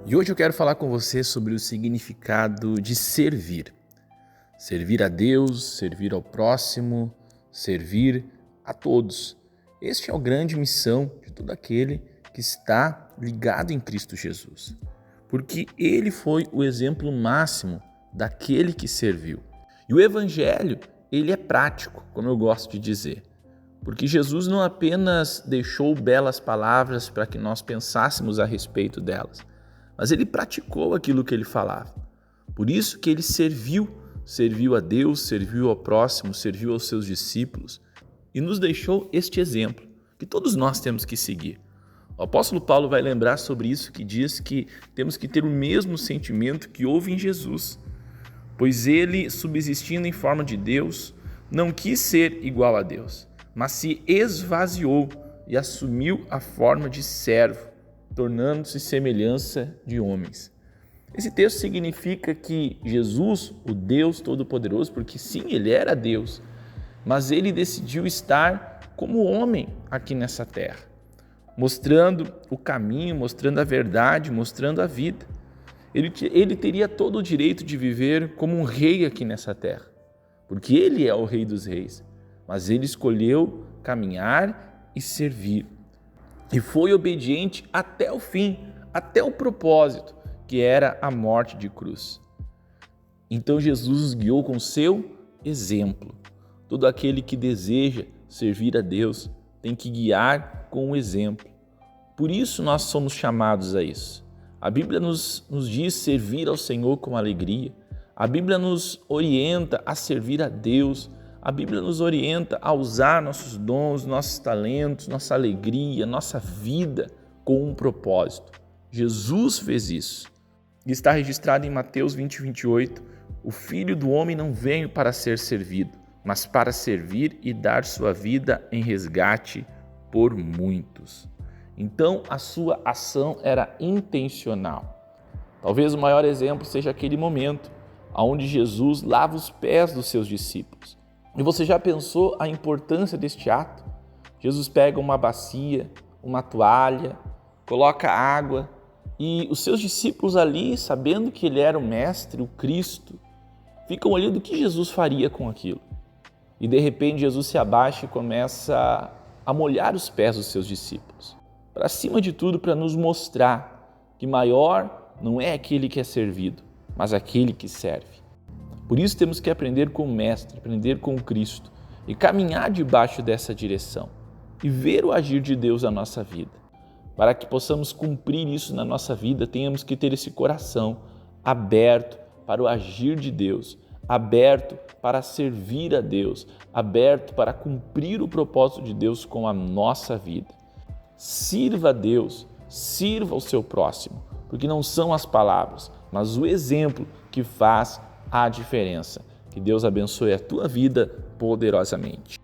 E hoje eu quero falar com você sobre o significado de servir. Servir a Deus, servir ao próximo, servir a todos. Este é a grande missão de todo aquele que está ligado em Cristo Jesus. Porque Ele foi o exemplo máximo daquele que serviu. E o Evangelho, ele é prático, como eu gosto de dizer. Porque Jesus não apenas deixou belas palavras para que nós pensássemos a respeito delas, mas ele praticou aquilo que ele falava. Por isso que ele serviu a Deus, serviu ao próximo, serviu aos seus discípulos e nos deixou este exemplo que todos nós temos que seguir. O apóstolo Paulo vai lembrar sobre isso, que diz que temos que ter o mesmo sentimento que houve em Jesus, pois ele, subsistindo em forma de Deus, não quis ser igual a Deus, mas se esvaziou e assumiu a forma de servo, tornando-se semelhança de homens. Esse texto significa que Jesus, o Deus Todo-Poderoso, porque sim, ele era Deus, mas ele decidiu estar como homem aqui nessa terra, mostrando o caminho, mostrando a verdade, mostrando a vida. Ele teria todo o direito de viver como um rei aqui nessa terra, porque ele é o Rei dos Reis, mas ele escolheu caminhar e servir. E foi obediente até o fim, até o propósito, que era a morte de cruz. Então Jesus os guiou com seu exemplo. Todo aquele que deseja servir a Deus tem que guiar com o exemplo. Por isso nós somos chamados a isso. A Bíblia nos diz servir ao Senhor com alegria. A Bíblia nos orienta a servir a Deus. A Bíblia nos orienta a usar nossos dons, nossos talentos, nossa alegria, nossa vida com um propósito. Jesus fez isso. E está registrado em Mateus 20:28, o Filho do Homem não veio para ser servido, mas para servir e dar sua vida em resgate por muitos. Então, a sua ação era intencional. Talvez o maior exemplo seja aquele momento onde Jesus lava os pés dos seus discípulos. E você já pensou a importância deste ato? Jesus pega uma bacia, uma toalha, coloca água e os seus discípulos ali, sabendo que ele era o Mestre, o Cristo, ficam olhando o que Jesus faria com aquilo. E de repente Jesus se abaixa e começa a molhar os pés dos seus discípulos. Para cima de tudo, para nos mostrar que maior não é aquele que é servido, mas aquele que serve. Por isso temos que aprender com o Mestre, aprender com o Cristo e caminhar debaixo dessa direção e ver o agir de Deus na nossa vida. Para que possamos cumprir isso na nossa vida, tenhamos que ter esse coração aberto para o agir de Deus, aberto para servir a Deus, aberto para cumprir o propósito de Deus com a nossa vida. Sirva a Deus, sirva ao seu próximo, porque não são as palavras, mas o exemplo que faz a diferença. Que Deus abençoe a tua vida poderosamente.